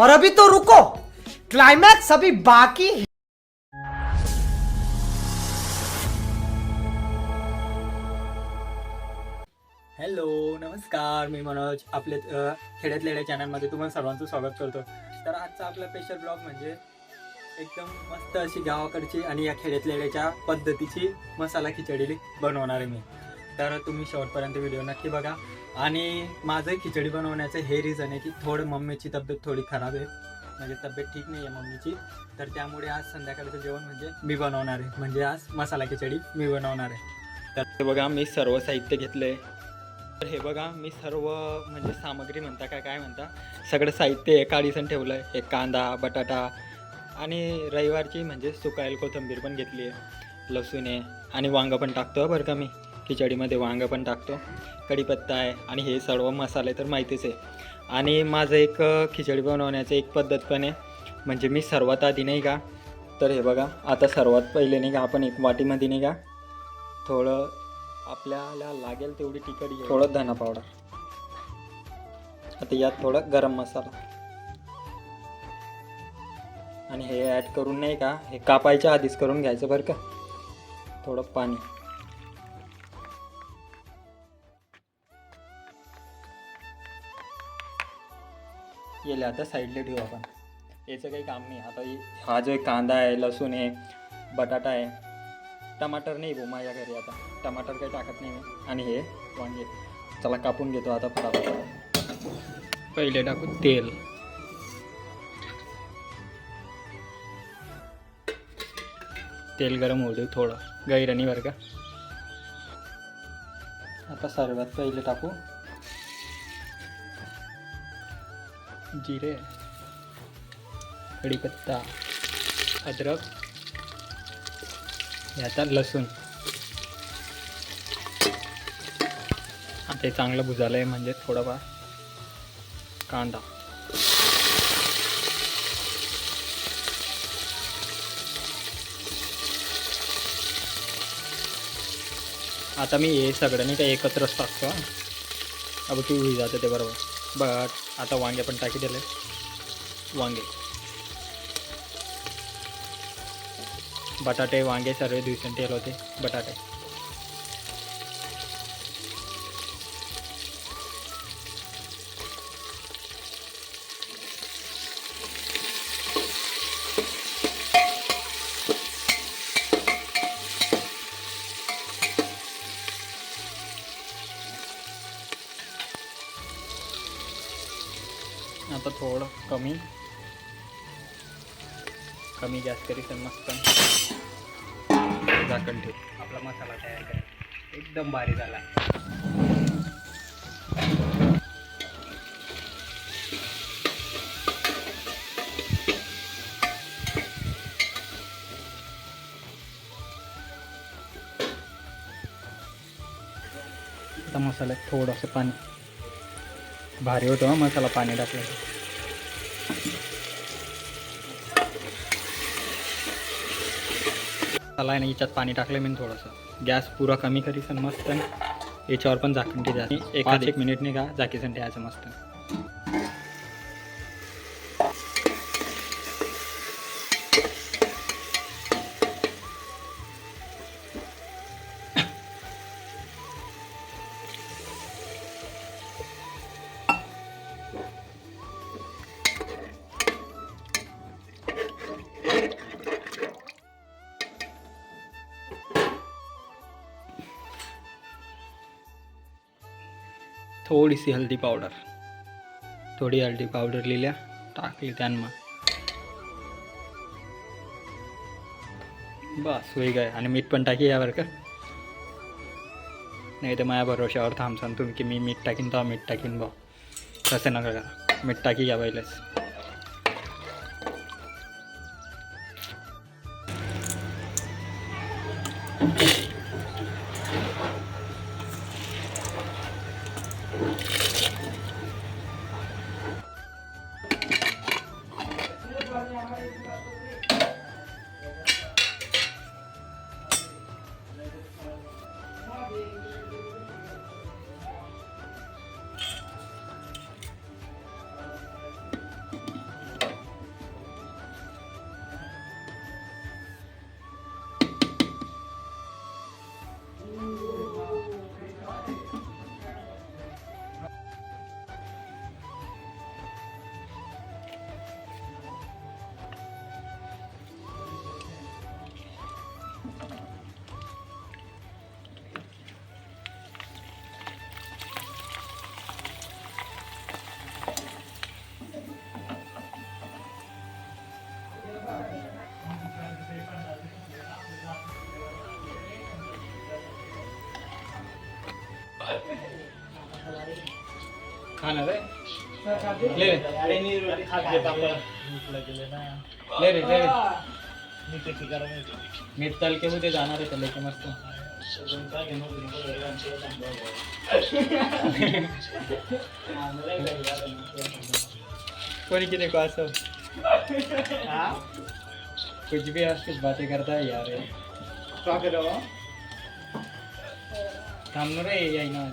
और अभी तो रुको, क्लाइमैक्स अभी बाकी है। हॅलो नमस्कार, मी मनोज आपले खेड्यात लेड्या चॅनलमध्ये तुम्हाला सर्वांचं स्वागत करतो. तर आजचा आपला स्पेशल ब्लॉग म्हणजे एकदम मस्त अशी गावाकडची आणि या खेड्यात लेड्याच्या पद्धतीची मसाला खिचडी बनवणार आहे मी. तर तुम्ही शेवटपर्यंत व्हिडिओ नक्की बघा. आणि माझं खिचडी बनवण्याचं हे रिझन आहे की थोडं मम्मीची तब्येत थोडी खराब आहे, म्हणजे तब्येत ठीक नाही आहे मम्मीची. तर त्यामुळे आज संध्याकाळचं जेवण म्हणजे मी बनवणार आहे, म्हणजे आज मसाला खिचडी मी बनवणार आहे. तर हे बघा मी सर्व साहित्य घेतलं आहे. तर हे बघा मी सर्व म्हणजे सामग्री म्हणता काय म्हणता सगळं साहित्य एका दिवसानं ठेवलं आहे. एक कांदा, बटाटा आणि रविवारची म्हणजे सुकायला कोथिंबीर पण घेतली आहे, लसूण आहे आणि वांगं पण टाकतो बरं का. मी खिचडीमध्ये वांगं पण टाकतो, कढीपत्ता आहे आणि हे सर्व मसाले तर माहितीच आहे. आणि माझं एक खिचडी बनवण्याचं एक पद्धत पण आहे, म्हणजे मी सर्वात आधी नाही का, तर हे बघा आता सर्वात पहिले नाही का आपण एक वाटीमध्ये नाही का थोडं आपल्याला लागेल तेवढी तिखट घ्या, थोडं धना पावडर, आता यात थोडं गरम मसाला आणि हे ॲड करून नाही का हे कापायच्या आधीच करून घ्यायचं बरं का. थोडं पाणी, येले आता साईडला ठेवू आपण, याचं काही काम नाही. आता हा जो कांदा आहे, लसूण आहे, बटाटा आहे, टमाटर नाही भाऊ माझ्या घरी, आता टमाटर काही टाकत नाही मी. आणि हे वांगे चला कापून घेतो आता फटाफट. पहिले टाकू तेल, तेल गरम होऊ देऊ थोडं, गैरणी बरं का. आता सर्वात पहिले टाकू जिरे, कढीपत्ता, अद्रक, याचा लसूण. आता हे चांगलं भुजालं आहे म्हणजे थोडाफार कांदा, आता मी हे सगळं नाही का एकत्रच टाकतो. अब की होई जातं ते बरोबर. बट आता वांगे पण टाकी दिले, वांगे, बटाटे, वांगे सर्व दिवसांनी ठेवले होते. बटाटे आता थोडं कमी गॅस करी तर मस्त झाकण ठेव. आपला मसाला तयार करायचा एकदम भारी झाला. आता मसाल्यात थोडंसं पाणी, भारी होतं हा मसाला पाणी टाकलं. मसाला आहे ना याच्यात पाणी टाकलं मी थोडंसं. गॅस पुरा कमी करीसन मस्त, याच्यावर पण झाकण ठेवायचं. एक मिनिट नाही का झाकीसन ठेवायचं मस्त. थोडीशी हळदी पावडर लिहिल्या टाकली त्यांना, बस होई गय. आणि मीठ पण टाकी यावर का, नाही तर माझ्या भरोशावर थांबसान तुम्ही की मी मीठ टाकीन तर मीठ टाकीन बा, तसं नका करा. मीठ टाकी घ्या पहिलेच. खाना रे ले रे ले रे ले रे मी तल के उद्या जाणार आहे त्याला की मस्त कोणी किती को असं कुछ भी आपकी बातें करता है यार थांब रे याय ना